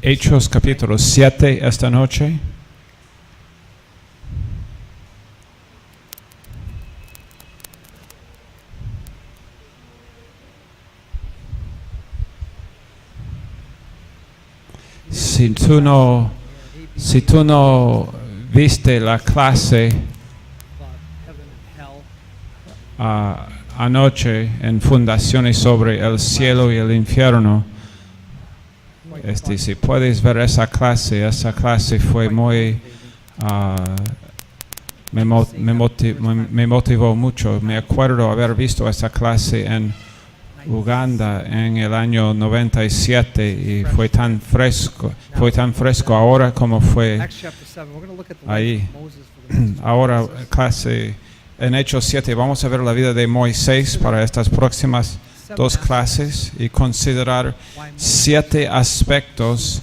Hechos capítulo 7 esta noche. Si tú no viste la clase anoche en Fundaciones sobre el cielo y el infierno, si puedes ver esa clase fue muy me motivó mucho. Me acuerdo haber visto esa clase en Uganda en el año 97 y fue tan fresco ahora como fue ahí. Ahora clase en Hechos 7 vamos a ver la vida de Moisés para estas próximas dos clases y considerar 7 aspectos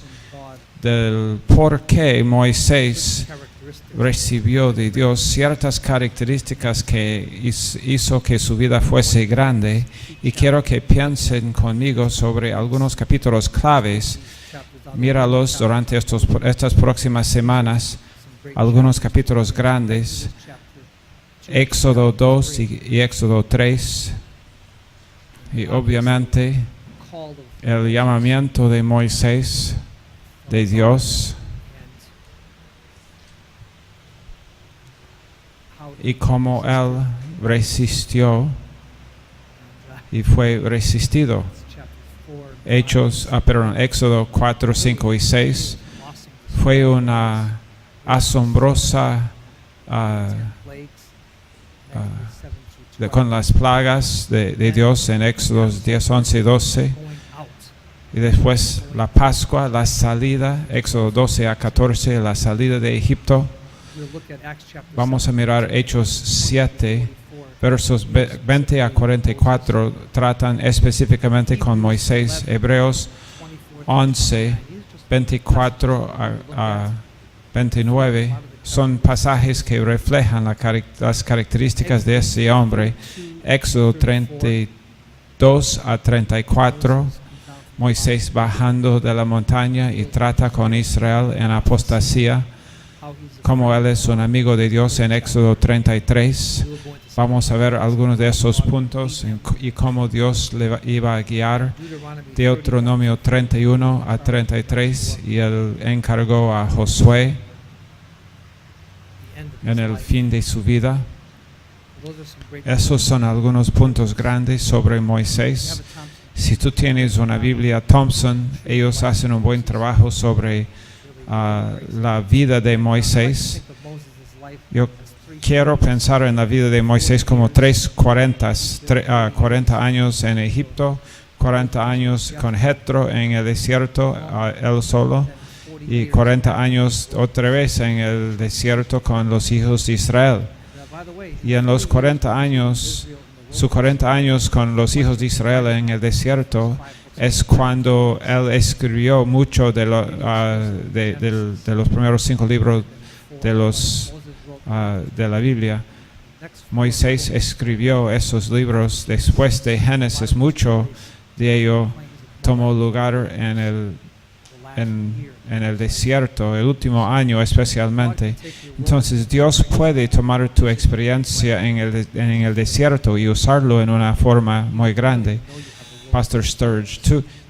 del por qué Moisés recibió de Dios ciertas características que hizo que su vida fuese grande, y quiero que piensen conmigo sobre algunos capítulos claves. Míralos durante estas próximas semanas, algunos capítulos grandes, Éxodo 2 y Éxodo 3, y obviamente el llamamiento de Moisés de Dios y cómo él resistió y fue resistido. Éxodo 4, 5 y 6 fue una asombrosa con las plagas de Dios en Éxodo 10, 11 y 12. Y después la Pascua, la salida, Éxodo 12 a 14, la salida de Egipto. Vamos a mirar Hechos 7, versos 20 a 44, tratan específicamente con Moisés. Hebreos 11, 24 a 29, son pasajes que reflejan las características de ese hombre. Éxodo 32 a 34, Moisés bajando de la montaña y trata con Israel en apostasía, como él es un amigo de Dios en Éxodo 33. Vamos a ver algunos de esos puntos y cómo Dios le iba a guiar. Deuteronomio 31 a 33, y él encargó a Josué en el fin de su vida. Esos son algunos puntos grandes sobre Moisés. Si tú tienes una Biblia Thompson, ellos hacen un buen trabajo sobre la vida de Moisés. Yo quiero pensar en la vida de Moisés como 40 años en Egipto, 40 años con Jetro en el desierto, él solo, y 40 años otra vez en el desierto con los hijos de Israel. Y en los 40 años, sus 40 años con los hijos de Israel en el desierto, es cuando él escribió mucho de los primeros 5 libros de la Biblia. Moisés escribió esos libros después de Génesis. Mucho de ello tomó lugar en el desierto, el último año especialmente. Entonces Dios puede tomar tu experiencia en el desierto y usarlo en una forma muy grande. Pastor Sturge,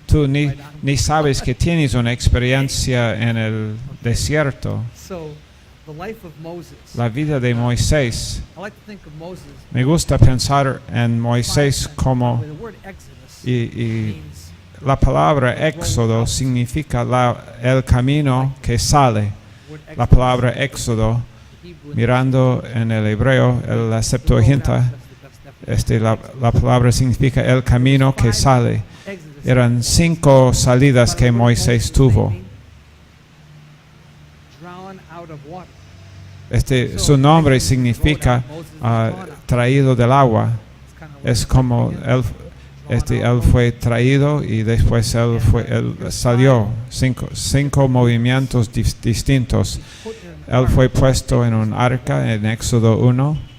tú ni sabes que tienes una experiencia en el desierto. La vida de Moisés. Me gusta pensar en Moisés como, y la palabra éxodo significa el camino que sale. La palabra éxodo, mirando en el hebreo, la Septuaginta, la palabra significa el camino que sale. Eran 5 salidas que Moisés tuvo. Su nombre significa traído del agua. Es como él fue traído y después él salió. 5 movimientos distintos. Él fue puesto en un arca en Éxodo 1.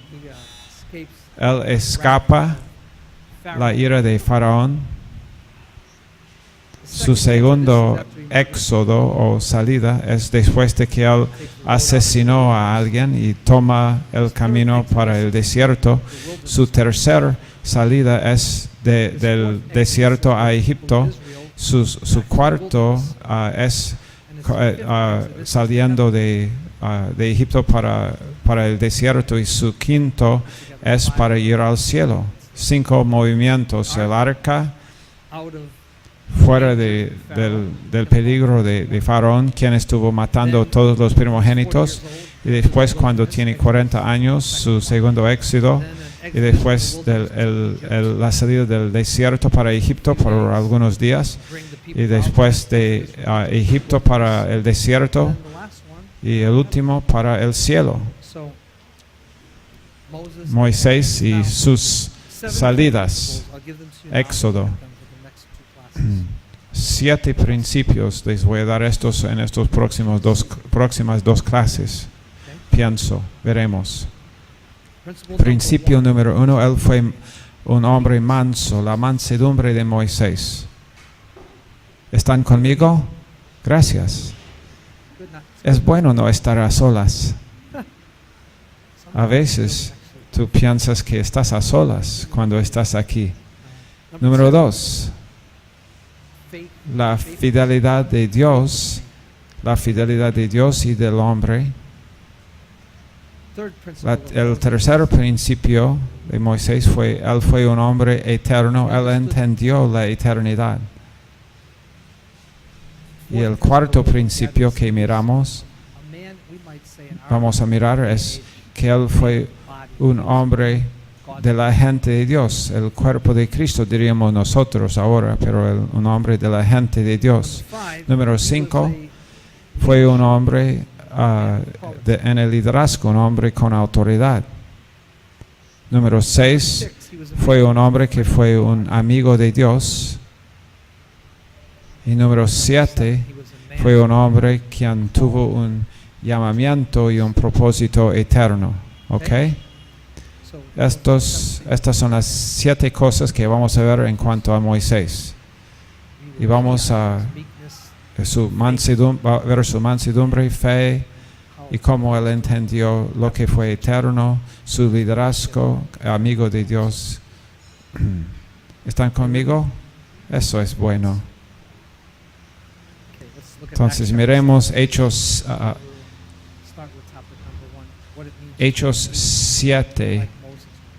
Él escapa la ira de Faraón. Su segundo éxodo o salida es después de que él asesinó a alguien y toma el camino para el desierto. Su tercera salida es del desierto a Egipto. Su cuarto es saliendo de Egipto para el desierto, y su quinto es para ir al cielo. 5 movimientos: el arca, fuera del peligro de Faraón, quien estuvo matando todos los primogénitos, y después, cuando tiene 40 años, su segundo éxodo, y después la salida del desierto para Egipto por algunos días, y después de Egipto para el desierto, y el último para el cielo. Moisés y sus salidas. Éxodo. 7 principios. Les voy a dar estos en estos próximas dos clases. Pienso, veremos. Principio número 1. Él fue un hombre manso, la mansedumbre de Moisés. ¿Están conmigo? Gracias. Es bueno no estar a solas. A veces tú piensas que estás a solas cuando estás aquí. Número 2. La fidelidad de Dios. La fidelidad de Dios y del hombre. El tercer principio de Moisés fue: él fue un hombre eterno. Él entendió la eternidad. Y el cuarto principio que vamos a mirar es que él fue un hombre de la gente de Dios, el cuerpo de Cristo diríamos nosotros ahora, pero un hombre de la gente de Dios. Número 5, fue un hombre en el liderazgo, un hombre con autoridad. Número 6, fue un hombre que fue un amigo de Dios. Y número 7, fue un hombre quien tuvo un llamamiento y un propósito eterno. ¿Ok? Estas son las 7 cosas que vamos a ver en cuanto a Moisés. Y vamos a ver su mansedumbre, fe, y cómo él entendió lo que fue eterno, su liderazgo, amigo de Dios. ¿Están conmigo? Eso es bueno. Entonces miremos Hechos 7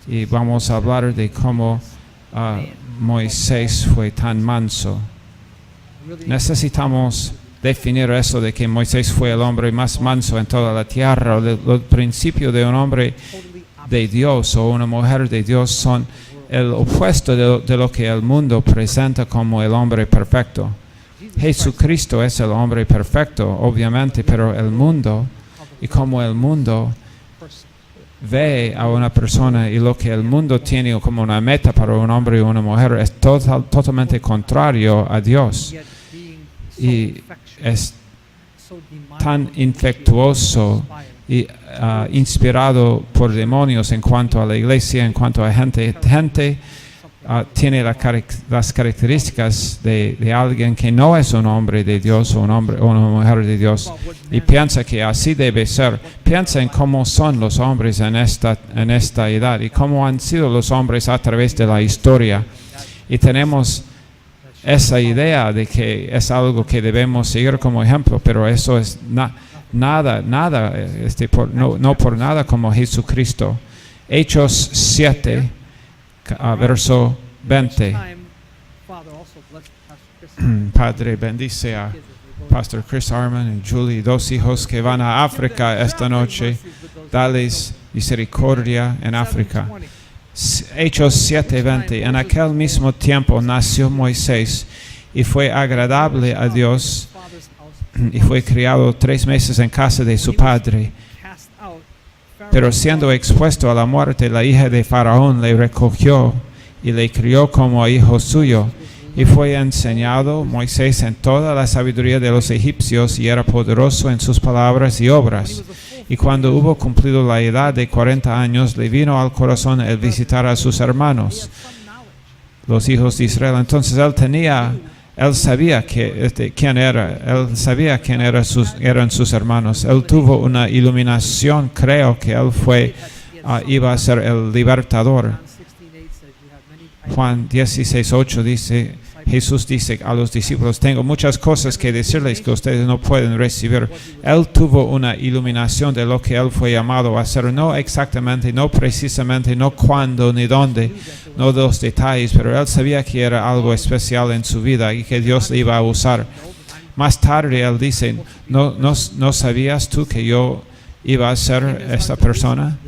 y vamos a hablar de cómo Moisés fue tan manso. Necesitamos definir eso de que Moisés fue el hombre más manso en toda la tierra. El principio de un hombre de Dios o una mujer de Dios son el opuesto de lo que el mundo presenta como el hombre perfecto. Jesucristo es el hombre perfecto, obviamente, pero el mundo, y como el mundo ve a una persona y lo que el mundo tiene como una meta para un hombre y una mujer es totalmente contrario a Dios. Y es tan infectuoso y inspirado por demonios en cuanto a la iglesia, en cuanto a gente tiene las características de alguien que no es un hombre de Dios o una mujer de Dios, y piensa que así debe ser. Piensa en cómo son los hombres en esta edad y cómo han sido los hombres a través de la historia, y tenemos esa idea de que es algo que debemos seguir como ejemplo, pero eso es nada, no por nada como Jesucristo. Hechos 7, verso 20. Padre, bendice a Pastor Chris Harmon y Julie, 2 hijos que van a África esta noche. Dales misericordia en África. Hechos 7:20. En aquel mismo tiempo nació Moisés y fue agradable a Dios, y fue criado 3 meses en casa de su padre. Pero siendo expuesto a la muerte, la hija de Faraón le recogió y le crió como hijo suyo. Y fue enseñado Moisés en toda la sabiduría de los egipcios, y era poderoso en sus palabras y obras. Y cuando hubo cumplido la edad de 40 años, le vino al corazón el visitar a sus hermanos, los hijos de Israel. Entonces él tenía Él sabía quién era. Él sabía quién eran sus hermanos. Él tuvo una iluminación. Creo que él iba a ser el libertador. Juan 16:8 dice, Jesús dice a los discípulos, tengo muchas cosas que decirles que ustedes no pueden recibir. Él tuvo una iluminación de lo que él fue llamado a hacer, no exactamente, no precisamente, no cuándo ni dónde, no los detalles, pero él sabía que era algo especial en su vida y que Dios le iba a usar. Más tarde él dice, ¿no sabías tú que yo iba a ser esta persona?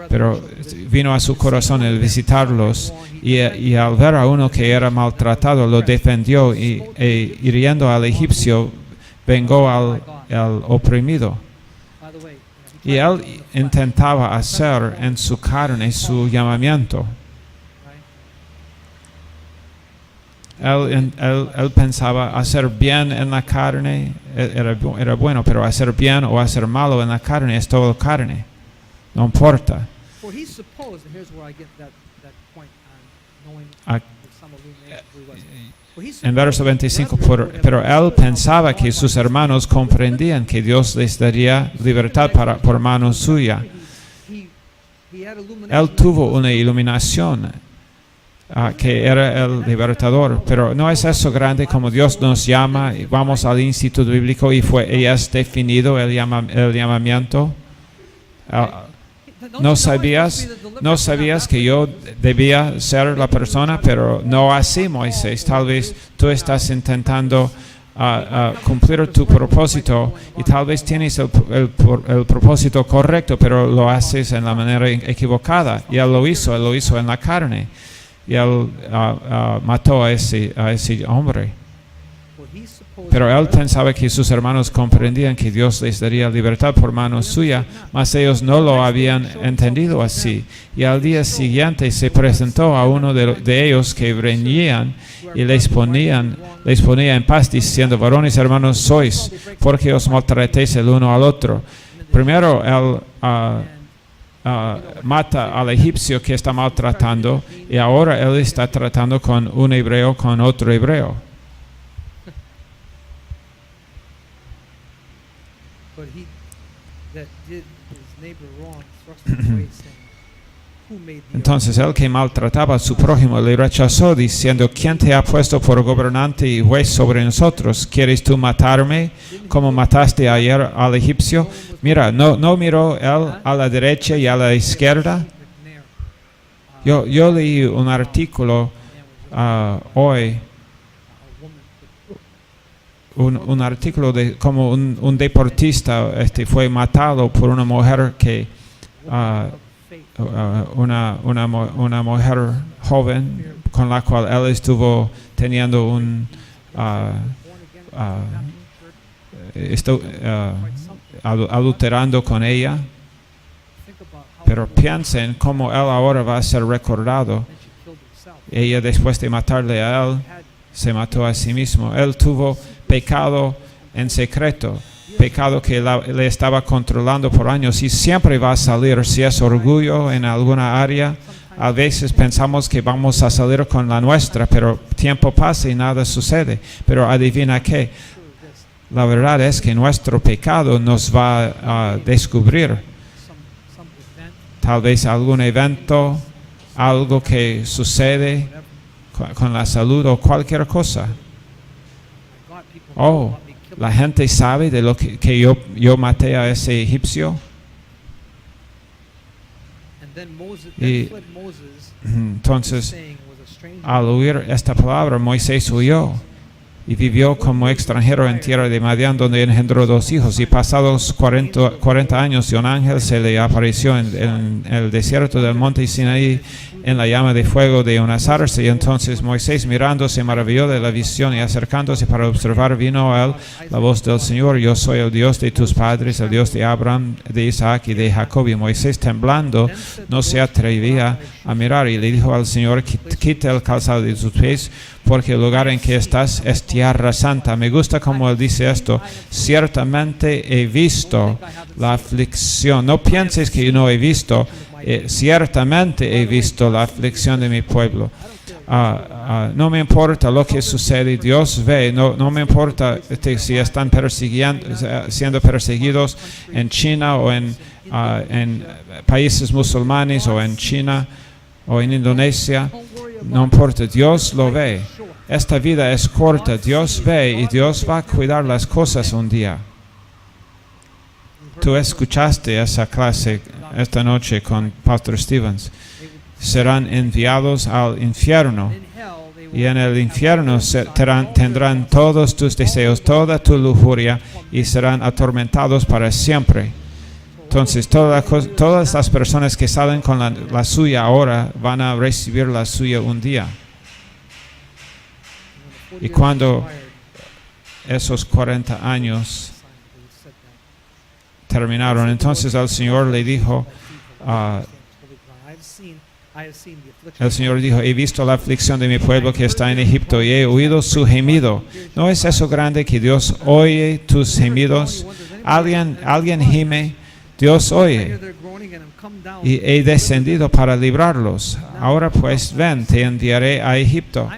Pero vino a su corazón el visitarlos y al ver a uno que era maltratado lo defendió y hiriendo al egipcio vengó al oprimido. Y él intentaba hacer en su carne su llamamiento. Él pensaba hacer bien en la carne era bueno, pero hacer bien o hacer malo en la carne es todo carne. No importa. En verso 25, pero él pensaba que sus hermanos comprendían que Dios les daría libertad por mano suya. Él tuvo una iluminación que era el libertador, pero no es eso grande como Dios nos llama. Vamos al instituto bíblico y es definido el llamamiento. No sabías que yo debía ser la persona, pero no así, Moisés. Tal vez tú estás intentando cumplir tu propósito y tal vez tienes el propósito correcto, pero lo haces en la manera equivocada. Y él lo hizo en la carne. Y él mató a ese hombre. Pero él pensaba que sus hermanos comprendían que Dios les daría libertad por mano suya, mas ellos no lo habían entendido así. Y al día siguiente se presentó a uno de ellos que reñían y les ponía en paz diciendo, varones hermanos sois, porque os maltratéis el uno al otro. Primero él mata al egipcio que está maltratando y ahora él está tratando con un hebreo con otro hebreo. Entonces el que maltrataba a su prójimo le rechazó diciendo, ¿quién te ha puesto por gobernante y juez sobre nosotros? ¿Quieres tú matarme como mataste ayer al egipcio? Mira, no miró él a la derecha y a la izquierda. Yo leí un artículo hoy. Un artículo de cómo un deportista fue matado por una mujer que una mujer joven con la cual él estuvo teniendo adulterando con ella. Pero piensen cómo él ahora va a ser recordado. Ella, después de matarle a él, se mató a sí mismo. Él tuvo pecado en secreto, pecado que le estaba controlando por años y siempre va a salir. Si es orgullo en alguna área, a veces pensamos que vamos a salir con la nuestra, pero tiempo pasa y nada sucede. Pero adivina qué, la verdad es que nuestro pecado nos va a descubrir. Tal vez algún evento, algo que sucede con la salud o cualquier cosa. La gente sabe de lo que yo maté a ese egipcio. Y entonces, al oír esta palabra, Moisés huyó y vivió como extranjero en tierra de Madián, donde engendró 2 hijos. Y pasados 40 años, un ángel se le apareció en el desierto del monte Sinaí, en la llama de fuego de una zarza. Y entonces Moisés, mirando, se maravilló de la visión y acercándose para observar, vino a él la voz del Señor: yo soy el Dios de tus padres, el Dios de Abraham, de Isaac y de Jacob. Y Moisés, temblando, no se atrevía a mirar y le dijo al Señor: quita el calzado de tus pies, porque el lugar en que estás es tierra santa. Me gusta como él dice esto: ciertamente he visto la aflicción. No pienses que yo no he visto. Ciertamente he visto la aflicción de mi pueblo. no me importa lo que sucede, Dios ve, no me importa si están siendo perseguidos en China o en países musulmanes o en China o en Indonesia, no importa, Dios lo ve. Esta vida es corta, Dios ve y Dios va a cuidar las cosas un día. Tú escuchaste esa clase esta noche con Pastor Stevens. Serán enviados al infierno y en el infierno tendrán todos tus deseos, toda tu lujuria y serán atormentados para siempre. Entonces todas las personas que salen con la suya ahora van a recibir la suya un día. Y cuando esos 40 años terminaron, entonces el Señor le dijo, he visto la aflicción de mi pueblo que está en Egipto y he oído su gemido. ¿No es eso grande que Dios oye tus gemidos? Alguien gime, Dios oye. Y he descendido para librarlos. Ahora pues ven, te enviaré a Egipto.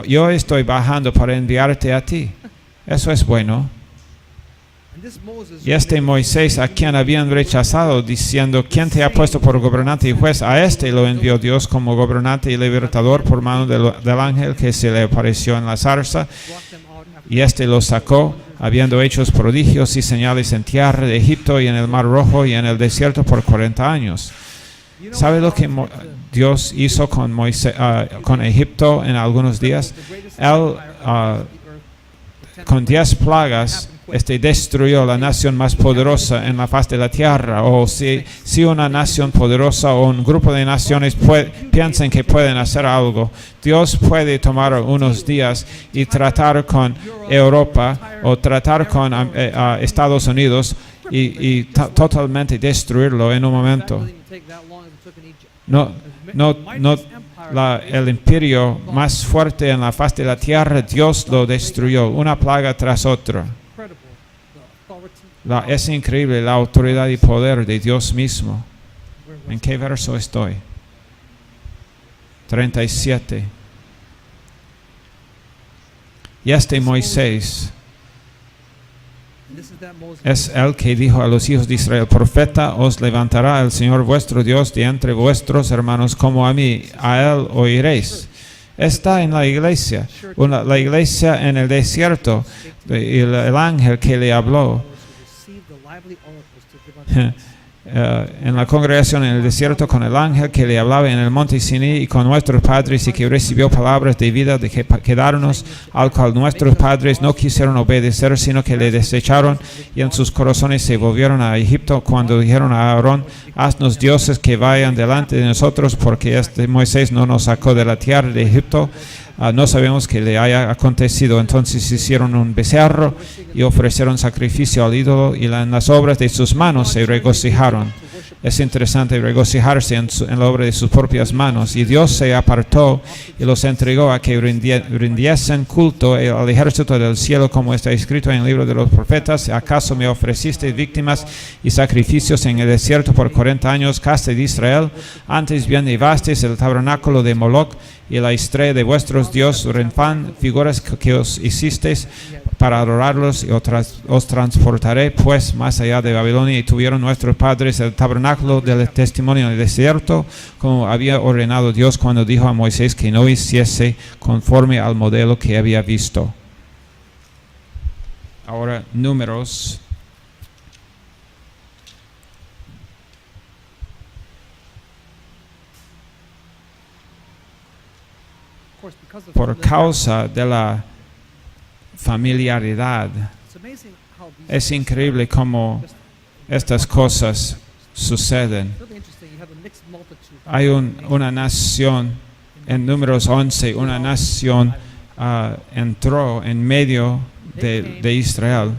Yo estoy bajando para enviarte a ti. Eso es bueno. Y este Moisés, a quien habían rechazado, diciendo, ¿quién te ha puesto por gobernante y juez? A este lo envió Dios como gobernante y libertador por mano del ángel que se le apareció en la zarza. Y este lo sacó, habiendo hecho prodigios y señales en tierra de Egipto y en el Mar Rojo y en el desierto por 40 años. ¿Sabe lo que Dios hizo con Egipto en algunos días? Él, con 10 plagas, destruyó la nación más poderosa en la faz de la tierra. O si una nación poderosa o un grupo de naciones piensan que pueden hacer algo, Dios puede tomar unos días y tratar con Europa o tratar con Estados Unidos y totalmente destruirlo en un momento. El imperio más fuerte en la faz de la tierra, Dios lo destruyó, una plaga tras otra. Es increíble la autoridad y poder de Dios mismo. ¿En qué verso estoy? 37. Y Moisés es el que dijo a los hijos de Israel, profeta os levantará el Señor vuestro Dios de entre vuestros hermanos como a mí, a él oiréis. Está en la iglesia en el desierto, el ángel que le habló. En la congregación en el desierto con el ángel que le hablaba en el monte Sinaí y con nuestros padres y que recibió palabras de vida de quedarnos, al cual nuestros padres no quisieron obedecer, sino que le desecharon y en sus corazones se volvieron a Egipto cuando dijeron a Aarón, haznos dioses que vayan delante de nosotros, porque Moisés no nos sacó de la tierra de Egipto. No sabemos qué le haya acontecido. Entonces hicieron un becerro y ofrecieron sacrificio al ídolo y en las obras de sus manos se regocijaron. Es interesante regocijarse en la obra de sus propias manos. Y Dios se apartó y los entregó a que rindiesen culto al ejército del cielo, como está escrito en el libro de los profetas. ¿Acaso me ofrecisteis víctimas y sacrificios en el desierto por 40 años, casa de Israel? Antes bien llevasteis el tabernáculo de Moloch y la estrella de vuestros dioses Renfán, figuras que os hicisteis para adorarlos, y os transportaré pues más allá de Babilonia. Y tuvieron nuestros padres el tabernáculo del testimonio en el desierto, como había ordenado Dios cuando dijo a Moisés que no hiciese conforme al modelo que había visto. Ahora, Números. Por causa de la familiaridad, es increíble cómo estas cosas suceden. Hay una nación, en Números 11, una nación entró en medio de Israel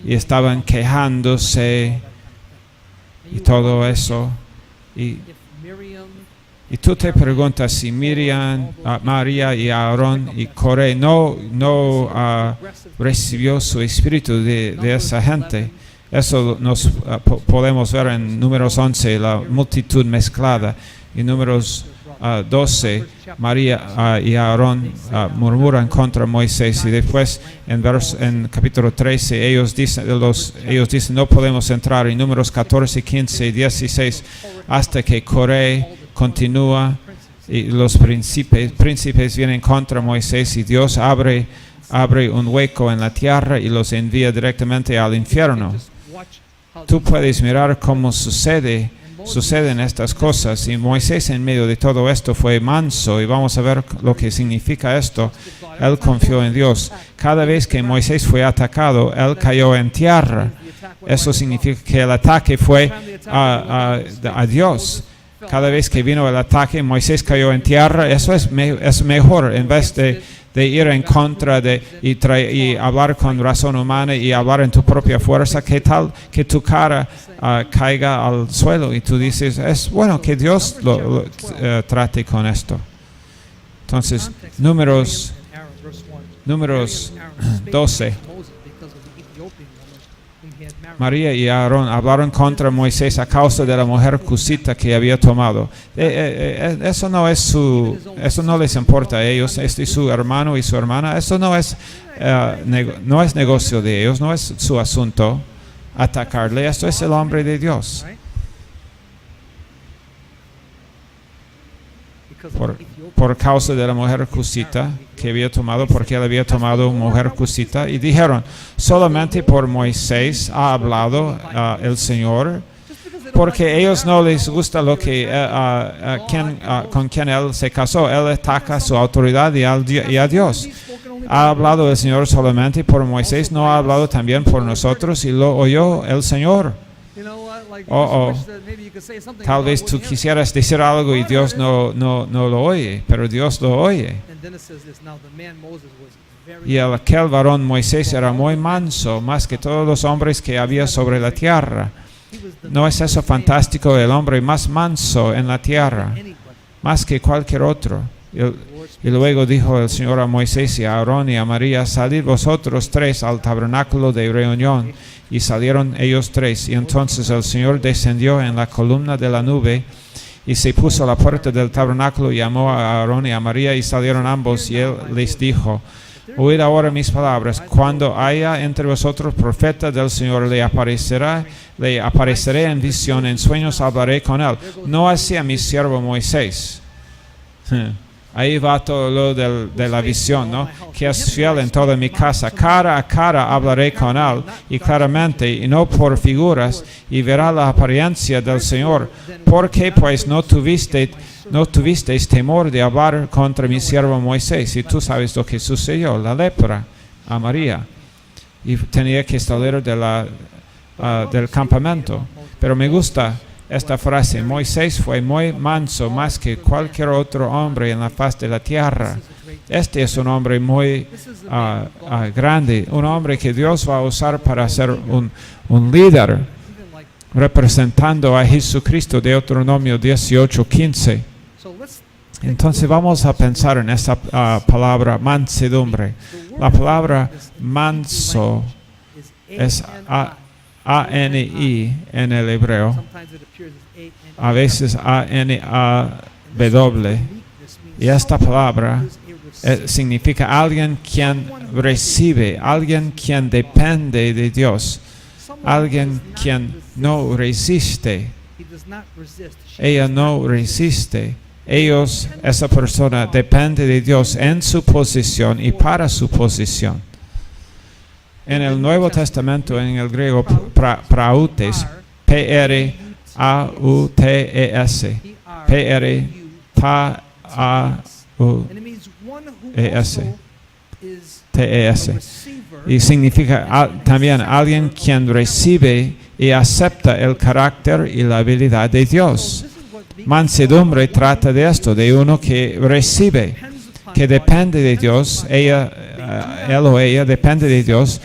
y estaban quejándose y todo eso. Y tú te preguntas si Miriam, María y Aarón y Coré no recibió su espíritu de esa gente. Eso nos podemos ver en Números 11, la multitud mezclada, y Números 12, María y Aarón murmuran contra Moisés, y después en capítulo 13 ellos dicen no podemos entrar. En Números 14, 15 y 16, hasta que Coré continúa y los príncipes vienen contra Moisés, y Dios abre un hueco en la tierra y los envía directamente al infierno. Tú puedes mirar cómo suceden estas cosas, y Moisés en medio de todo esto fue manso, y vamos a ver lo que significa esto. Él confió en Dios. Cada vez que Moisés fue atacado, él cayó en tierra. Eso significa que el ataque fue a Dios. Cada vez que vino el ataque, Moisés cayó en tierra. Eso es mejor, en vez de ir en contra y hablar con razón humana y hablar en tu propia fuerza. ¿Qué tal que tu cara caiga al suelo y tú dices, es bueno que Dios lo trate con esto? Entonces, Números 12. María y Aarón hablaron contra Moisés a causa de la mujer cusita que había tomado. Eso no les importa a ellos. Este es su hermano y su hermana. Eso no es negocio de ellos, no es su asunto atacarle. Esto es el hombre de Dios. Por causa de la mujer cusita que había tomado, porque él había tomado mujer cusita, y dijeron, solamente por Moisés ha hablado el Señor, porque a ellos no les gusta lo que con quien él se casó. Él ataca su autoridad y a Dios. Ha hablado el Señor solamente por Moisés, no ha hablado también por nosotros, y lo oyó el Señor. Tal vez tú quisieras decir algo y Dios no lo oye, pero Dios lo oye. Y aquel varón Moisés era muy manso, más que todos los hombres que había sobre la tierra. ¿No es eso fantástico? El hombre más manso en la tierra, más que cualquier otro. Y luego dijo el Señor a Moisés y a Aarón y a María, salid vosotros tres al tabernáculo de reunión. Y salieron ellos tres, y entonces el Señor descendió en la columna de la nube y se puso a la puerta del tabernáculo, y llamó a Aarón y a María, y salieron ambos, y él les dijo, oíd ahora mis palabras. Cuando haya entre vosotros profeta del Señor, le apareceré en visión, en sueños hablaré con él. No así a mi siervo Moisés. Ahí va todo lo de la visión, ¿no? Que es fiel en toda mi casa. Cara a cara hablaré con él, y claramente, y no por figuras, y verá la apariencia del Señor. ¿Por qué pues no tuvisteis temor de hablar contra mi siervo Moisés? Y tú sabes lo que sucedió, la lepra a María, y tenía que salir del campamento. Pero me gusta esta frase: Moisés fue muy manso, más que cualquier otro hombre en la faz de la tierra. Este es un hombre muy grande, un hombre que Dios va a usar para ser un líder, representando a Jesucristo. Deuteronomio 18:15. Entonces vamos a pensar en esta palabra mansedumbre. La palabra manso es A-N-I en el hebreo, a veces A-N-A-W, y esta palabra significa alguien quien recibe, alguien quien depende de Dios, alguien quien no resiste. Ella no resiste. Esa persona depende de Dios en su posición y para su posición. En el Nuevo Testamento, en el griego, prautes, P-R-A-U-T-E-S, P-R-P-A-U-E-S, T-E-S, y significa también alguien quien recibe y acepta el carácter y la habilidad de Dios. Mansedumbre trata de esto, de uno que recibe, que depende de Dios. Él o ella depende de Dios,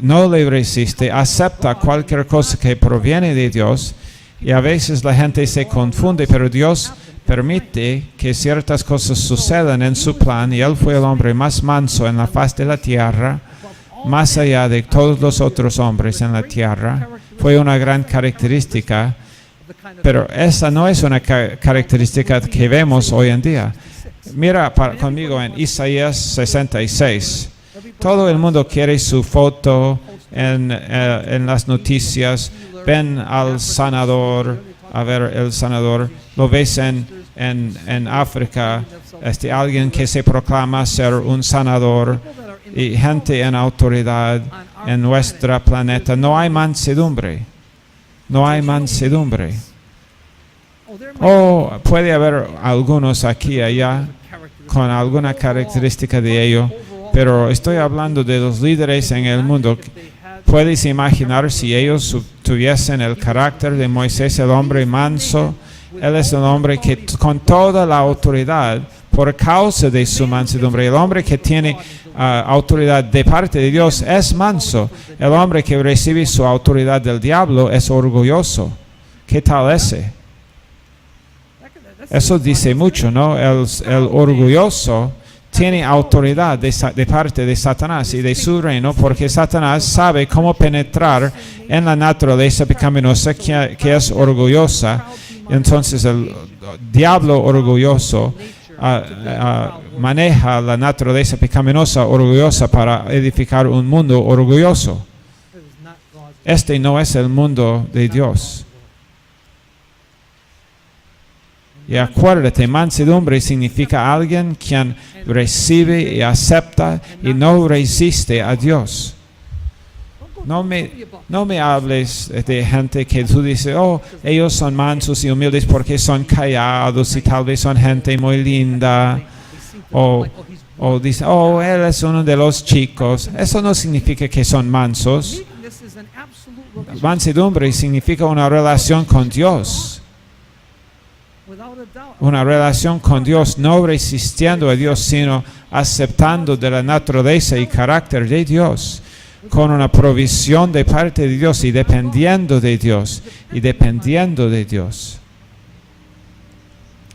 no le resiste, acepta cualquier cosa que proviene de Dios. Y a veces la gente se confunde, pero Dios permite que ciertas cosas sucedan en su plan, y él fue el hombre más manso en la faz de la tierra, más allá de todos los otros hombres en la tierra. Fue una gran característica Pero esa no es una característica que vemos hoy en día. Mira conmigo en Isaías 66. Todo el mundo quiere su foto en las noticias. Ven al sanador, a ver el sanador. Lo ves en África, alguien que se proclama ser un sanador y gente en autoridad en nuestro planeta. No hay mansedumbre. No hay mansedumbre. Puede haber algunos aquí y allá con alguna característica de ello, pero estoy hablando de los líderes en el mundo. ¿Puedes imaginar si ellos tuviesen el carácter de Moisés, el hombre manso? Él es el hombre que con toda la autoridad, por causa de su mansedumbre, el hombre que tiene autoridad de parte de Dios es manso. El hombre que recibe su autoridad del diablo es orgulloso. ¿Qué tal ese? Eso dice mucho, ¿no? El orgulloso tiene autoridad de parte de Satanás y de su reino, porque Satanás sabe cómo penetrar en la naturaleza pecaminosa que es orgullosa. Entonces el diablo orgulloso maneja la naturaleza pecaminosa orgullosa para edificar un mundo orgulloso. Este no es el mundo de Dios. Y acuérdate, mansedumbre significa alguien quien recibe y acepta y no resiste a Dios. No me hables de gente que tú dices, ellos son mansos y humildes porque son callados y tal vez son gente muy linda. O dice, él es uno de los chicos. Eso no significa que son mansos. Mansedumbre significa una relación con Dios. Una relación con Dios, no resistiendo a Dios, sino aceptando de la naturaleza y carácter de Dios, con una provisión de parte de Dios y dependiendo de Dios,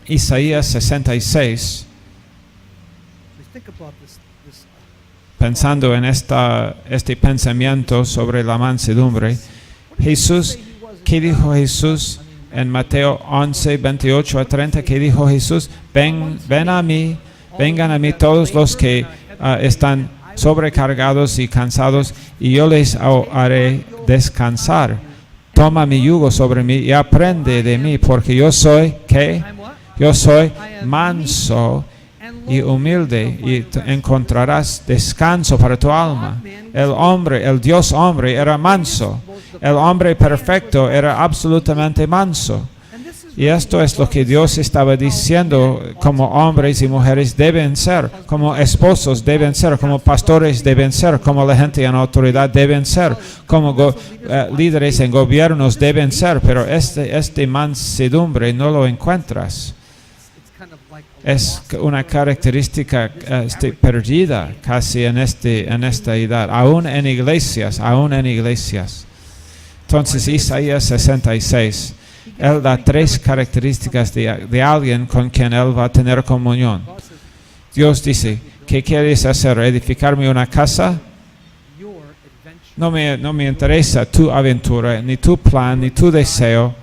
Isaías 66, pensando en este pensamiento sobre la mansedumbre, Jesús, ¿qué dijo Jesús? En Mateo 11, 28 a 30, que dijo Jesús, vengan a mí todos los que están sobrecargados y cansados, y yo les haré descansar. Toma mi yugo sobre mí y aprende de mí, porque yo soy, ¿qué? Yo soy manso y humilde, y encontrarás descanso para tu alma. El Dios hombre era manso. El hombre perfecto era absolutamente manso. Y esto es lo que Dios estaba diciendo, como hombres y mujeres deben ser, como esposos deben ser, como pastores deben ser, como la gente en autoridad deben ser, como líderes en gobiernos deben ser. Pero este mansedumbre no lo encuentras. Es una característica perdida casi en esta edad, aún en iglesias. Entonces Isaías 66, él da 3 características de alguien con quien él va a tener comunión. Dios dice, ¿qué quieres hacer? ¿Edificarme una casa? No me interesa tu aventura, ni tu plan, ni tu deseo,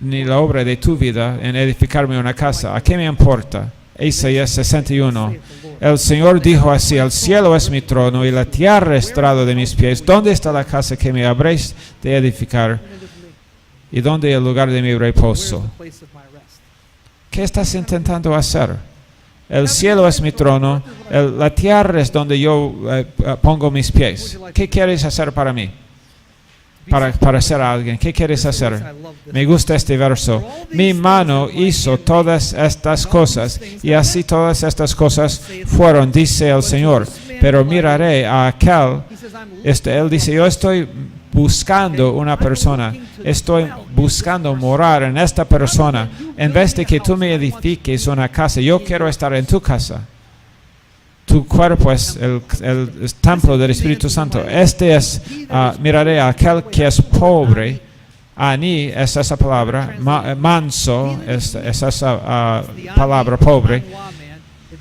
ni la obra de tu vida en edificarme una casa. ¿A qué me importa? Isaías 61. El Señor dijo así, el cielo es mi trono y la tierra estrado de mis pies. ¿Dónde está la casa que me habréis de edificar? ¿Y dónde el lugar de mi reposo? ¿Qué estás intentando hacer? El cielo es mi trono, la tierra es donde yo pongo mis pies. ¿Qué quieres hacer para mí? Para ser alguien. ¿Qué quieres hacer? Me gusta este verso. Mi mano hizo todas estas cosas y así todas estas cosas fueron, dice el Señor. Pero miraré a aquel, él dice, yo estoy buscando una persona, estoy buscando morar en esta persona. En vez de que tú me edifiques una casa, yo quiero estar en tu casa. Tu cuerpo es el templo del Espíritu Santo. Miraré a aquel que es pobre. Ani es esa palabra. Manso es esa palabra pobre.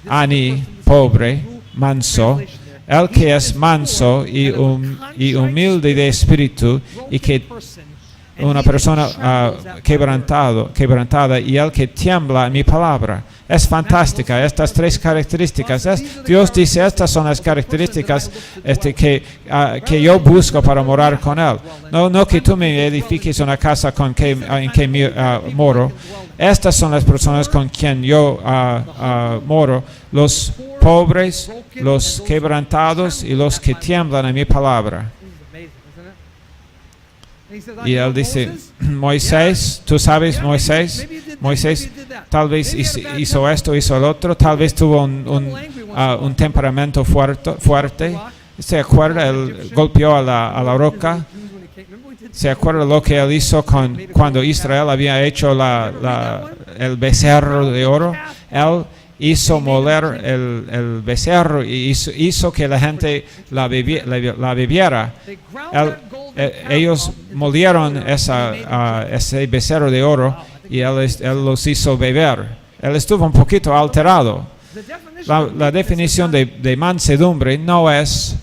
Ani, pobre, manso. el que es manso y humilde de espíritu, y que una persona quebrantada, y el que tiembla a mi palabra. Es fantástica, estas tres características. Dios dice, estas son las características que yo busco para morar con Él. No que tú me edifiques una casa en que moro. Estas son las personas con quien yo moro. Los pobres, los quebrantados y los que tiemblan a mi palabra. Y él dice, Moisés, tú sabes, Moisés tal vez hizo esto, hizo el otro, tal vez tuvo un temperamento fuerte. ¿Se acuerda? Él golpeó a la roca. ¿Se acuerda lo que él hizo cuando Israel había hecho el becerro de oro? Él hizo moler el becerro y hizo que la gente la bebiera. Ellos molieron ese becerro de oro y él los hizo beber. Él estuvo un poquito alterado. La definición de mansedumbre no es,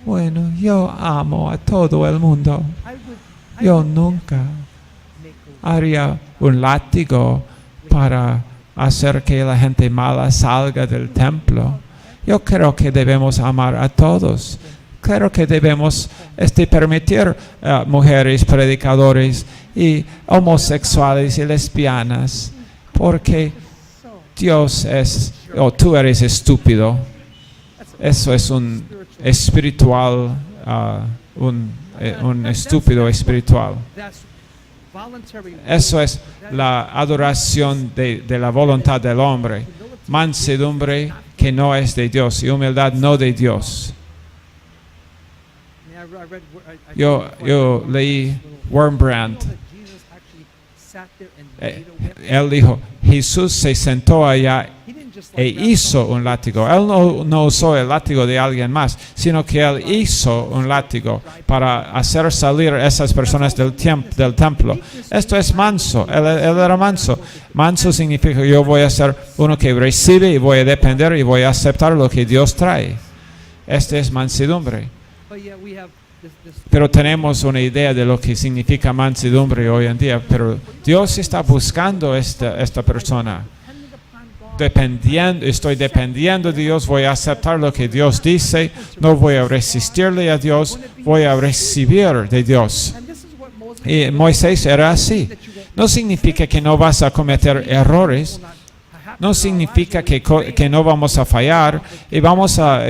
bueno, yo amo a todo el mundo. Yo nunca haría un látigo para hacer que la gente mala salga del templo. Yo creo que debemos amar a todos. Creo que debemos permitir mujeres, predicadores y homosexuales y lesbianas, porque Dios tú eres estúpido. Eso es un espiritual, un estúpido espiritual. Eso es la adoración de la voluntad del hombre. Mansedumbre que no es de Dios y humildad no de Dios. Yo leí Wurmbrand. Él dijo, Jesús se sentó allá e hizo un látigo. Él no usó el látigo de alguien más, sino que él hizo un látigo para hacer salir a esas personas del templo. Esto es manso. Él era manso. Manso significa yo voy a ser uno que recibe y voy a depender y voy a aceptar lo que Dios trae. Este es mansedumbre. Pero tenemos una idea de lo que significa mansedumbre hoy en día. Pero Dios está buscando esta persona. Estoy dependiendo de Dios, voy a aceptar lo que Dios dice, no voy a resistirle a Dios, voy a recibir de Dios. Y Moisés era así. No significa que no vas a cometer errores, no significa que no vamos a fallar y vamos a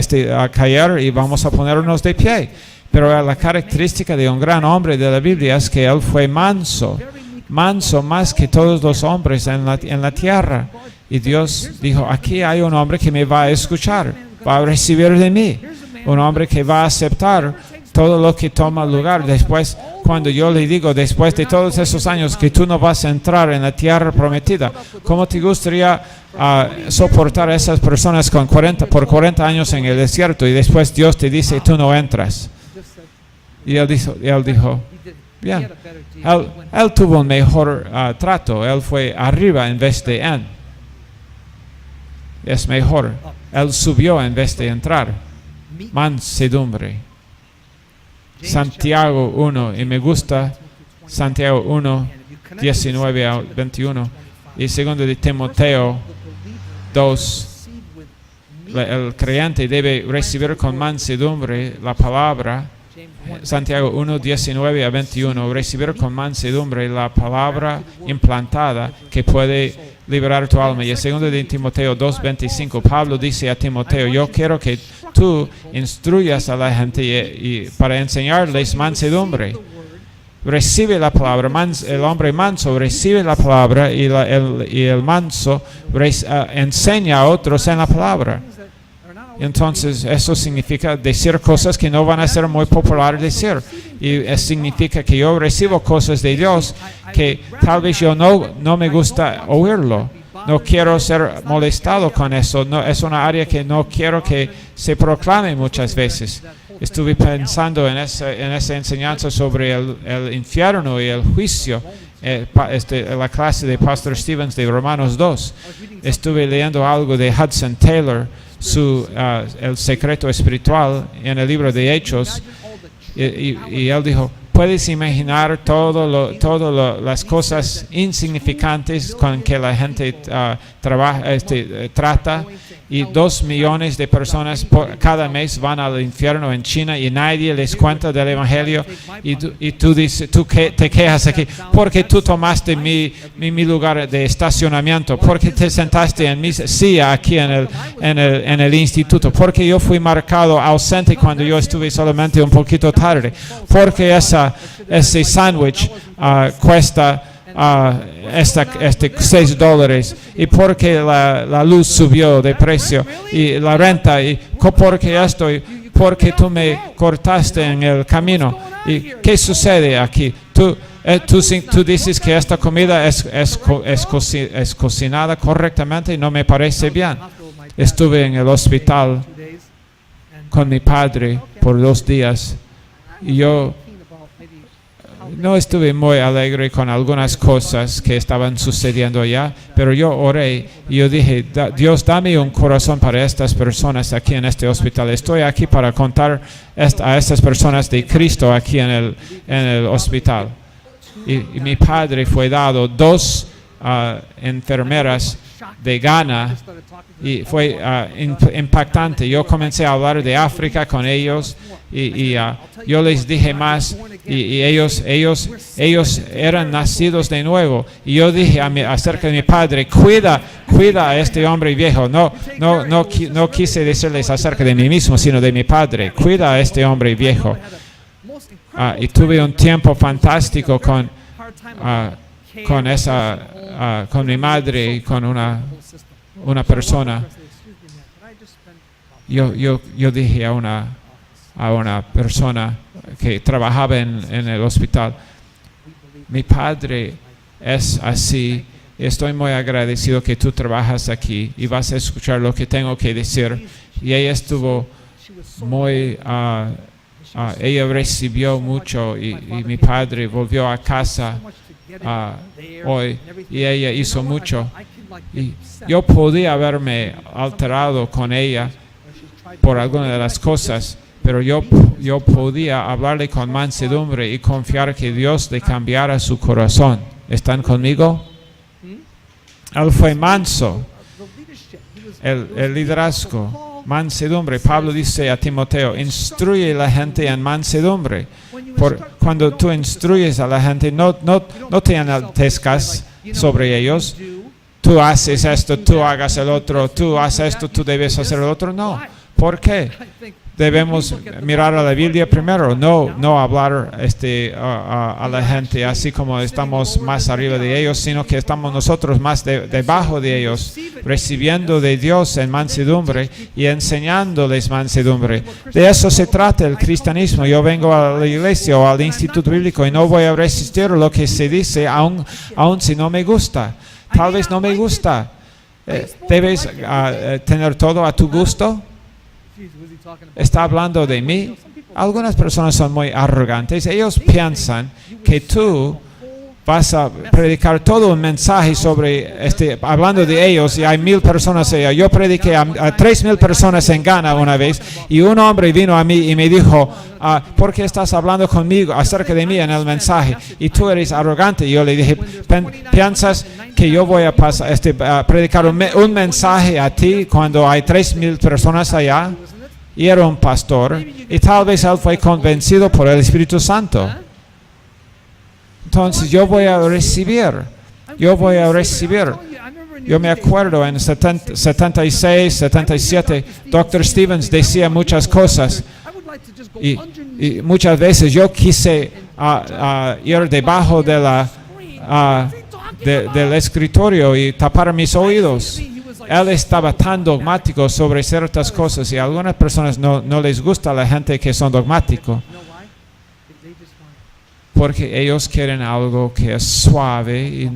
caer y vamos a ponernos de pie. Pero la característica de un gran hombre de la Biblia es que él fue manso más que todos los hombres en la tierra. Y Dios dijo, aquí hay un hombre que me va a escuchar, va a recibir de mí. Un hombre que va a aceptar todo lo que toma lugar. Después, cuando yo le digo, después de todos esos años que tú no vas a entrar en la tierra prometida, ¿cómo te gustaría soportar a esas personas por 40 años en el desierto? Y después Dios te dice, tú no entras. Y él dijo, bien. Él tuvo un mejor trato. Él fue arriba en vez de en. Es mejor. Él subió en vez de entrar. Mansedumbre. Santiago 1, y me gusta Santiago 1, 19 a 21. Y segundo de Timoteo 2, el creyente debe recibir con mansedumbre la palabra. Santiago 1, 19 a 21, recibir con mansedumbre la palabra implantada que puede liberar tu alma. Y el segundo de Timoteo 2, 25, Pablo dice a Timoteo, yo quiero que tú instruyas a la gente y para enseñarles mansedumbre. Recibe la palabra, el hombre manso recibe la palabra y el manso enseña a otros en la palabra. Entonces, eso significa decir cosas que no van a ser muy populares decir. Y significa que yo recibo cosas de Dios que tal vez yo no me gusta oírlo. No quiero ser molestado con eso. No, es una área que no quiero que se proclame muchas veces. Estuve pensando en esa enseñanza sobre el infierno y el juicio la clase de Pastor Stevens de Romanos 2. Estuve leyendo algo de Hudson Taylor, el secreto espiritual en el libro de Hechos, y él dijo, puedes imaginar todas las cosas insignificantes con que la gente trata, y 2 millones de personas cada mes van al infierno en China y nadie les cuenta del Evangelio, y tú dices, te quejas aquí, porque tú tomaste mi lugar de estacionamiento, porque te sentaste en mi silla aquí en el instituto, porque yo fui marcado ausente cuando yo estuve solamente un poquito tarde, porque ese sándwich cuesta $6, y porque la luz subió de precio, y la renta, y porque tú me cortaste en el camino. ¿Y qué sucede aquí? Tú dices que esta comida es cocinada correctamente y no me parece bien. Estuve en el hospital con mi padre por 2 días y yo no estuve muy alegre con algunas cosas que estaban sucediendo allá, pero yo oré y yo dije, Dios, dame un corazón para estas personas aquí en este hospital. Estoy aquí para contar a estas personas de Cristo aquí en el hospital. Y mi padre fue dado 2 enfermeras de Ghana, y fue impactante. Yo comencé a hablar de África con ellos, y yo les dije más, y ellos eran nacidos de nuevo, y yo dije acerca de mi padre, cuida a este hombre viejo. No quise decirles acerca de mí mismo, sino de mi padre. Cuida a este hombre viejo. Y tuve un tiempo fantástico con mi madre y con una persona. Yo dije a una persona que trabajaba en el hospital, mi padre es así, estoy muy agradecido que tú trabajas aquí y vas a escuchar lo que tengo que decir. Y ella estuvo muy ella recibió mucho, y mi padre volvió a casa hoy, y ella hizo mucho, y yo podía haberme alterado con ella por alguna de las cosas, pero yo podía hablarle con mansedumbre y confiar que Dios le cambiara su corazón. ¿Están conmigo? Él fue manso. El liderazgo, mansedumbre. Pablo dice a Timoteo, instruye a la gente en mansedumbre. Cuando tú instruyes a la gente, no te enaltezcas sobre ellos. Tú haces esto, tú hagas el otro, tú haces esto, tú debes hacer el otro. No. ¿Por qué? Debemos mirar a la Biblia primero, no hablar a la gente así como estamos más arriba de ellos, sino que estamos nosotros más debajo de ellos, recibiendo de Dios en mansedumbre y enseñándoles mansedumbre. De eso se trata el cristianismo. Yo vengo a la iglesia o al instituto bíblico y no voy a resistir lo que se dice, aun si no me gusta. Tal vez no me gusta. ¿Debes tener todo a tu gusto? ¿Está hablando de mí? Algunas personas son muy arrogantes. Ellos piensan que tú vas a predicar todo un mensaje sobre hablando de ellos, y hay 1,000 personas allá. Yo prediqué a 3,000 personas en Ghana una vez, y un hombre vino a mí y me dijo, ¿por qué estás hablando conmigo acerca de mí en el mensaje? Y tú eres arrogante. Y yo le dije, ¿piensas que yo voy a predicar un mensaje a ti cuando hay 3,000 personas allá? Y era un pastor, y tal vez él fue convencido por el Espíritu Santo. Entonces yo voy a recibir. Yo me acuerdo en 76, 77, Dr. Stevens decía muchas cosas, y muchas veces yo quise ir debajo del escritorio y tapar mis oídos. Él estaba tan dogmático sobre ciertas cosas, y a algunas personas no les gusta la gente que son dogmáticos, porque ellos quieren algo que es suave y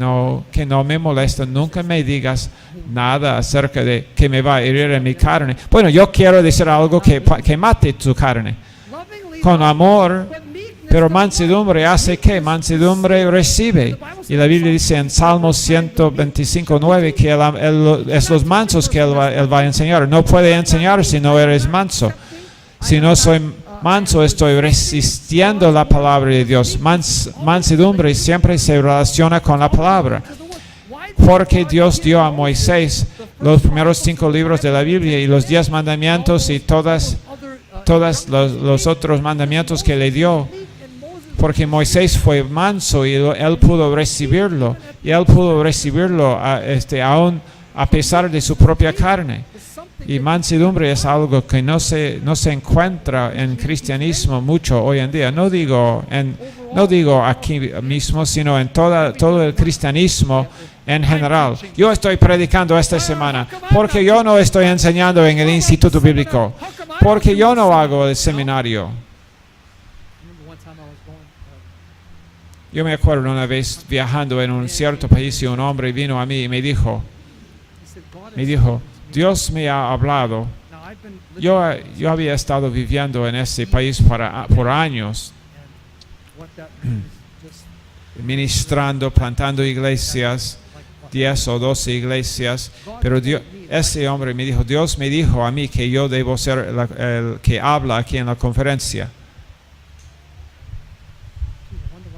que no me molesta. Nunca me digas nada acerca de que me va a herir en mi carne. Bueno, yo quiero decir algo que mate tu carne. Con amor, Pero mansedumbre hace ¿qué? Mansedumbre recibe. Y la Biblia dice en Salmos 125:9 que es los mansos que él va a enseñar. No puede enseñar si no eres manso. Si no soy manso, estoy resistiendo la palabra de Dios. Mansedumbre siempre se relaciona con la palabra. Porque Dios dio a Moisés los primeros 5 libros de la Biblia y los 10 mandamientos y todos los otros mandamientos que le dio. Porque Moisés fue manso y él pudo recibirlo. Y él pudo recibirlo aún a pesar de su propia carne. Y mansedumbre es algo que no se encuentra en cristianismo mucho hoy en día. No digo aquí mismo, sino en todo el cristianismo en general. Yo estoy predicando esta semana porque yo no estoy enseñando en el instituto bíblico, porque yo no hago el seminario. Yo me acuerdo una vez viajando en un cierto país y un hombre vino a mí y me dijo, Dios me ha hablado. Yo había estado viviendo en ese país por años, ministrando, plantando iglesias, 10 o 12 iglesias, pero ese hombre me dijo, Dios me dijo a mí que yo debo ser el que habla aquí en la conferencia.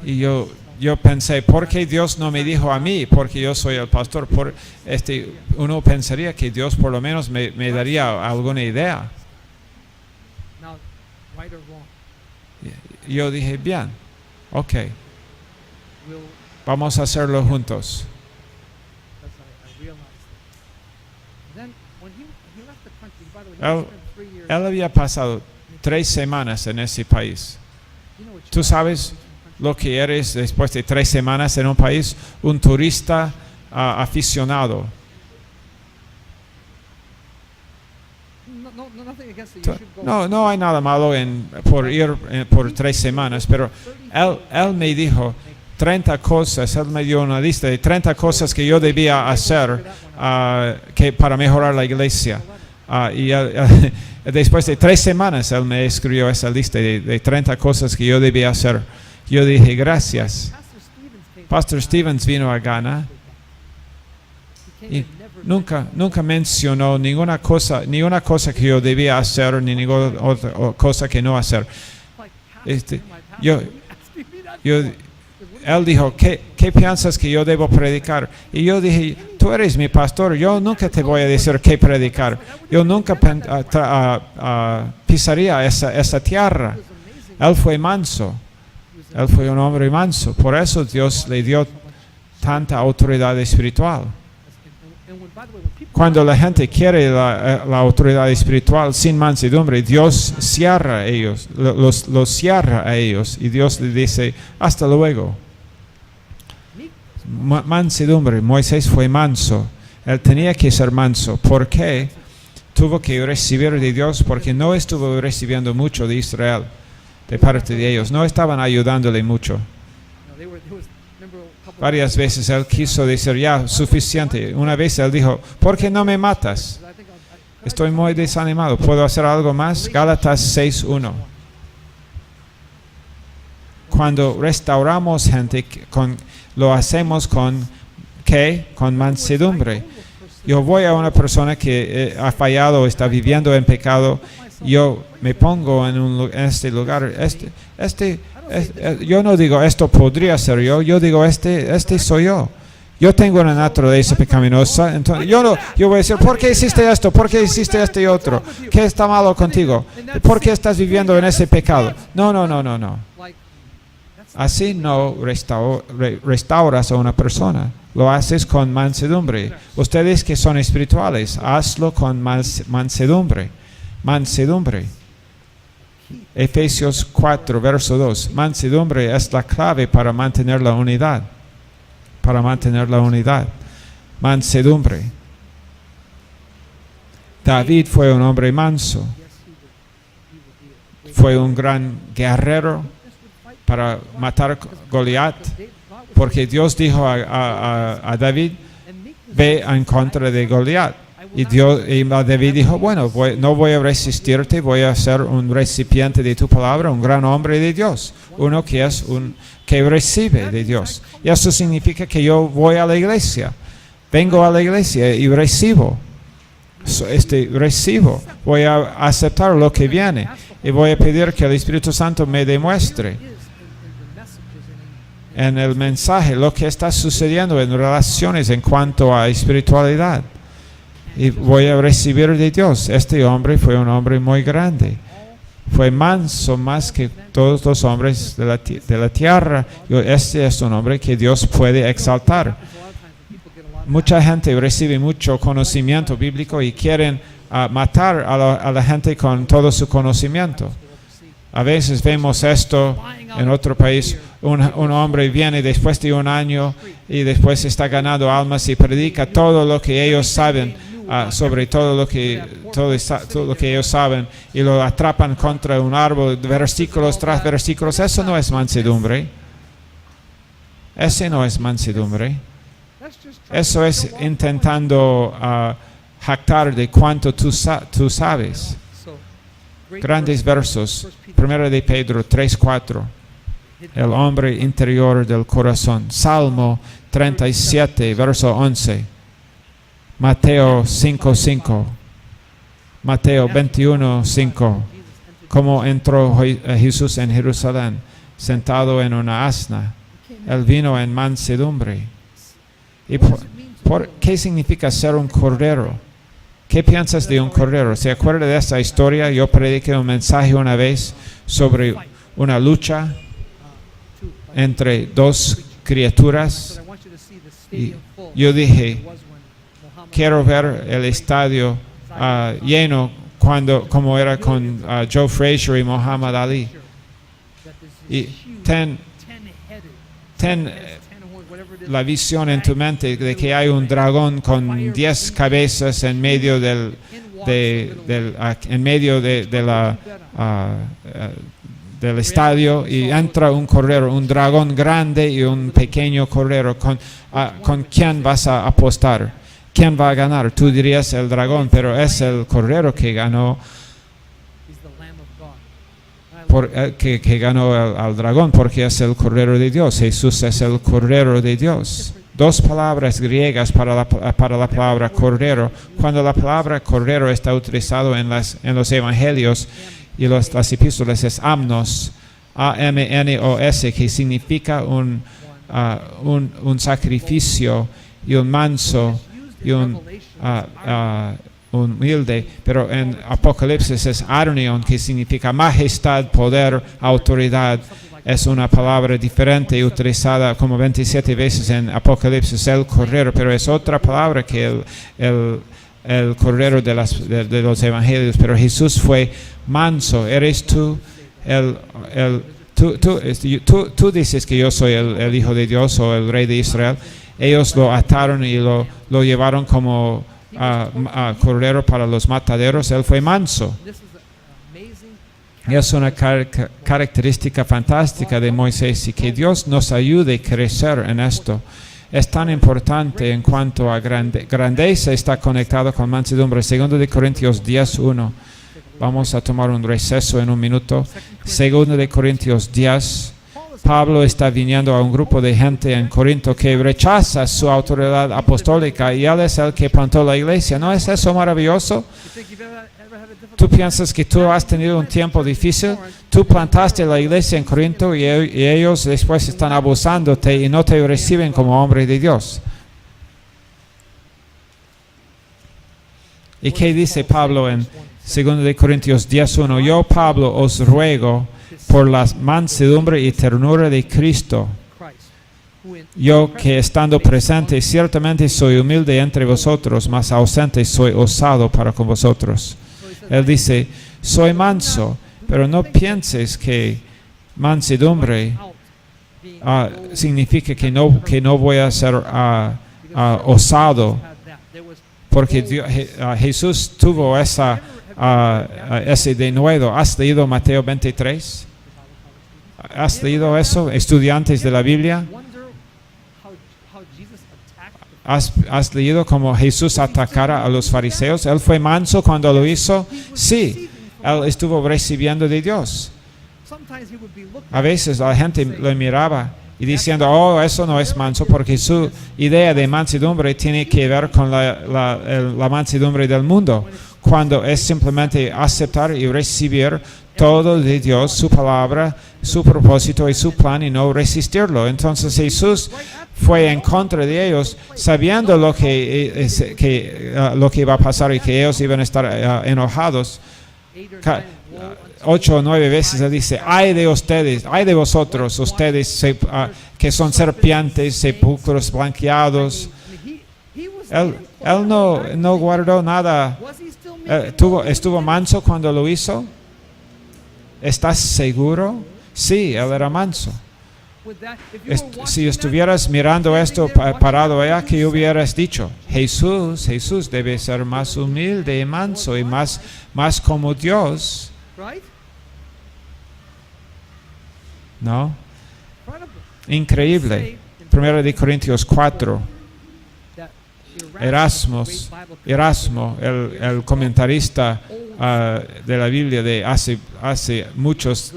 Y yo pensé, ¿por qué Dios no me dijo a mí? Porque yo soy el pastor. Uno pensaría que Dios por lo menos me daría alguna idea. Y yo dije, bien, ok, vamos a hacerlo juntos. Él había pasado 3 semanas en ese país. ¿Tú sabes lo que eres después de 3 semanas en un país? Un turista aficionado. No hay nada malo por ir por 3 semanas, pero él me dijo 30 cosas, él me dio una lista de 30 cosas que yo debía hacer para mejorar la iglesia. Y después de 3 semanas él me escribió esa lista de 30 cosas que yo debía hacer. Yo dije, gracias. Pastor Stevens vino a Ghana y nunca mencionó ninguna cosa que yo debía hacer, ni ninguna otra cosa que no hacer. Él dijo, ¿qué piensas que yo debo predicar? Y yo dije, tú eres mi pastor, yo nunca te voy a decir qué predicar. Yo nunca pisaría esa tierra. Él fue manso. Él fue un hombre manso. Por eso Dios le dio tanta autoridad espiritual. Cuando la gente quiere la autoridad espiritual sin mansedumbre, Dios cierra a ellos, los cierra a ellos. Y Dios le dice, hasta luego. Mansedumbre. Moisés fue manso. Él tenía que ser manso. ¿Por qué? Tuvo que recibir de Dios porque no estuvo recibiendo mucho de Israel. De parte de ellos, no estaban ayudándole mucho. Varias veces él quiso decir, ya, suficiente. Una vez él dijo, ¿por qué no me matas? Estoy muy desanimado, ¿puedo hacer algo más? Gálatas 6:1. Cuando restauramos gente, lo hacemos con ¿qué? Con mansedumbre. Yo voy a una persona que ha fallado, está viviendo en pecado. Yo me pongo en este lugar. Yo no digo esto podría ser yo digo este soy yo. Yo tengo una naturaleza pecaminosa, entonces yo voy a decir, ¿por qué hiciste esto? ¿Por qué hiciste este y otro? ¿Qué está malo contigo? ¿Por qué estás viviendo en ese pecado? No. Así no restauras a una persona. Lo haces con mansedumbre. Ustedes que son espirituales, hazlo con mansedumbre. Mansedumbre. Efesios 4, verso 2. Mansedumbre es la clave para mantener la unidad. Mansedumbre. David fue un hombre manso. Fue un gran guerrero para matar a Goliat. Porque Dios dijo a David, ve en contra de Goliat. Y David dijo, bueno, no voy a resistirte, voy a ser un recipiente de tu palabra, un gran hombre de Dios, uno que recibe de Dios. Y eso significa que yo voy a la iglesia, vengo a la iglesia y recibo, voy a aceptar lo que viene y voy a pedir que el Espíritu Santo me demuestre en el mensaje lo que está sucediendo en relaciones en cuanto a espiritualidad. Y voy a recibir de Dios. Este hombre fue un hombre muy grande. Fue manso más que todos los hombres de la tierra. Este es un hombre que Dios puede exaltar. Mucha gente recibe mucho conocimiento bíblico y quieren matar a la gente con todo su conocimiento. A veces vemos esto en otro país. Un hombre viene después de un año y después está ganando almas y predica todo lo que ellos saben. Sobre todo lo que ellos saben y lo atrapan contra un árbol, versículos tras versículos. Eso no es mansedumbre. Ese no es mansedumbre. Eso es intentando jactar de cuánto tú sabes. Grandes versos. 1 de Pedro 3:4. El hombre interior del corazón. Salmo 37, verso 11. Mateo 5:5, Mateo 21:5, como entró Jesús en Jerusalén, sentado en una asna. Él vino en mansedumbre. ¿Y qué significa ser un cordero? ¿Qué piensas de un cordero? ¿Se acuerda de esta historia? Yo prediqué un mensaje una vez sobre una lucha entre dos criaturas. Y yo dije, quiero ver el estadio lleno como era con Joe Frazier y Muhammad Ali. Y ten la visión en tu mente de que hay un dragón con 10 cabezas en medio del estadio, y entra un cordero, un dragón grande y un pequeño cordero. ¿Con quién vas a apostar? ¿Quién va a ganar? Tú dirías el dragón, pero es el cordero que ganó, que ganó al dragón, porque es el cordero de Dios. Jesús es el cordero de Dios. Dos palabras griegas para la palabra cordero. Cuando la palabra cordero está utilizado en los evangelios y las epístolas, es amnos, A-M-N-O-S, que significa un sacrificio y un manso y un humilde, pero en Apocalipsis es arnion, que significa majestad, poder, autoridad. Es una palabra diferente utilizada como 27 veces en Apocalipsis, el cordero, pero es otra palabra que el cordero de los evangelios. Pero Jesús fue manso. ¿Eres tú tú dices que yo soy el Hijo de Dios o el Rey de Israel? Ellos lo ataron y lo llevaron como cordero para los mataderos. Él fue manso. Y es una característica fantástica de Moisés, y que Dios nos ayude a crecer en esto. Es tan importante en cuanto a grandeza, está conectado con mansedumbre. 2 de Corintios 10:1. Vamos a tomar un receso en un minuto. 2 de Corintios 10. Pablo está viniendo a un grupo de gente en Corinto que rechaza su autoridad apostólica, y él es el que plantó la iglesia. ¿No es eso maravilloso? ¿Tú piensas que tú has tenido un tiempo difícil? Tú plantaste la iglesia en Corinto y ellos después están abusándote y no te reciben como hombre de Dios. ¿Y qué dice Pablo en 2 de Corintios 10:1? Yo, Pablo, os ruego por la mansedumbre y ternura de Cristo, yo que estando presente ciertamente soy humilde entre vosotros, mas ausente soy osado para con vosotros. Él dice, soy manso, pero no pienses que mansedumbre significa que no voy a ser osado, porque Jesús tuvo ese denuedo. ¿Has leído Mateo 23? ¿Has leído eso, estudiantes de la Biblia? ¿Has leído cómo Jesús atacara a los fariseos? ¿Él fue manso cuando lo hizo? Sí, él estuvo recibiendo de Dios. A veces la gente lo miraba y diciendo, oh, eso no es manso, porque su idea de mansedumbre tiene que ver con la mansedumbre del mundo, cuando es simplemente aceptar y recibir todo de Dios, su palabra, su propósito y su plan, y no resistirlo. Entonces Jesús fue en contra de ellos, sabiendo lo que iba a pasar y que ellos iban a estar enojados. 8 o 9 veces él dice, ay de ustedes, ay de vosotros, ustedes que son serpientes, sepulcros blanqueados. Él no guardó nada. ¿Estuvo manso cuando lo hizo? ¿Estás seguro? Sí, él era manso. Si estuvieras mirando esto parado allá, ¿qué hubieras dicho? Jesús debe ser más humilde y manso y más como Dios. ¿No? Increíble. 1 Corintios 4. Erasmo, el comentarista de la Biblia de hace muchos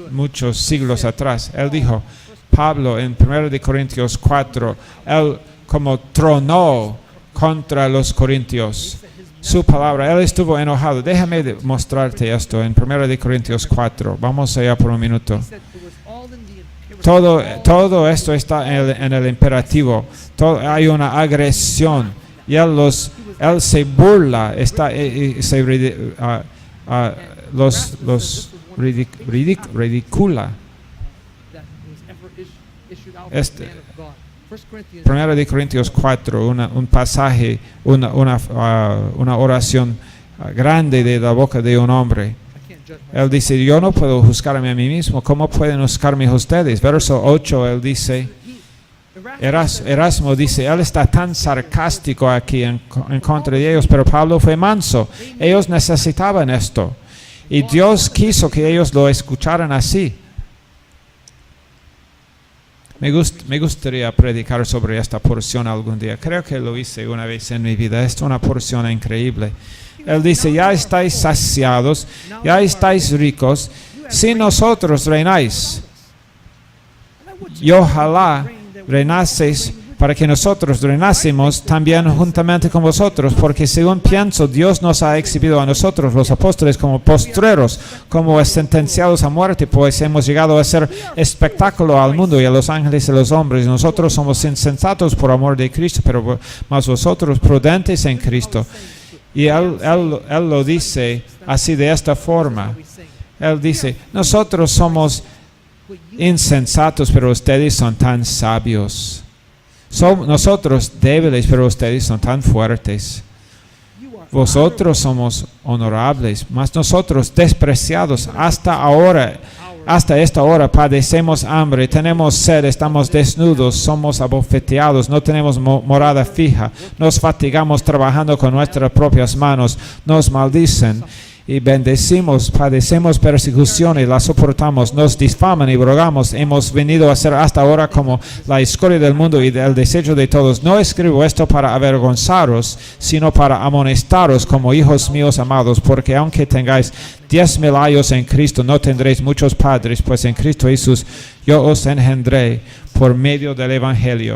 siglos atrás, él dijo, Pablo en 1 Corintios 4, él como tronó contra los corintios. Su palabra, él estuvo enojado. Déjame mostrarte esto en 1 Corintios 4. Vamos allá por un minuto. Todo esto está en el imperativo. Hay una agresión. Y él se burla, los ridicula. 1 Corintios 4, un pasaje, una oración grande de la boca de un hombre. Él dice, yo no puedo juzgarme a mí mismo, ¿cómo pueden juzgarme ustedes? Verso 8, él dice, Erasmo dice, él está tan sarcástico aquí en contra de ellos, pero Pablo fue manso. Ellos necesitaban esto. Y Dios quiso que ellos lo escucharan así. Me gustaría predicar sobre esta porción algún día. Creo que lo hice una vez en mi vida. Es una porción increíble. Él dice, ya estáis saciados, ya estáis ricos, si nosotros reináis. Y ojalá reinaseis para que nosotros reinásemos también juntamente con vosotros, porque según pienso, Dios nos ha exhibido a nosotros, los apóstoles, como postreros, como sentenciados a muerte, pues hemos llegado a ser espectáculo al mundo y a los ángeles y a los hombres. Nosotros somos insensatos por amor de Cristo, pero más vosotros prudentes en Cristo. Y él lo dice así, de esta forma. Él dice, nosotros somos insensatos, pero ustedes son tan sabios. Nosotros débiles, pero ustedes son tan fuertes. Vosotros somos honorables, mas nosotros despreciados. Hasta esta hora padecemos hambre, tenemos sed, estamos desnudos, somos abofeteados, no tenemos morada fija, nos fatigamos trabajando con nuestras propias manos, nos maldicen y bendecimos, padecemos persecución y la soportamos, nos difaman y rogamos. Hemos venido a ser hasta ahora como la escoria del mundo y el desecho de todos. No escribo esto para avergonzaros, sino para amonestaros como hijos míos amados, porque aunque tengáis 10,000 años en Cristo, no tendréis muchos padres, pues en Cristo Jesús yo os engendré por medio del Evangelio.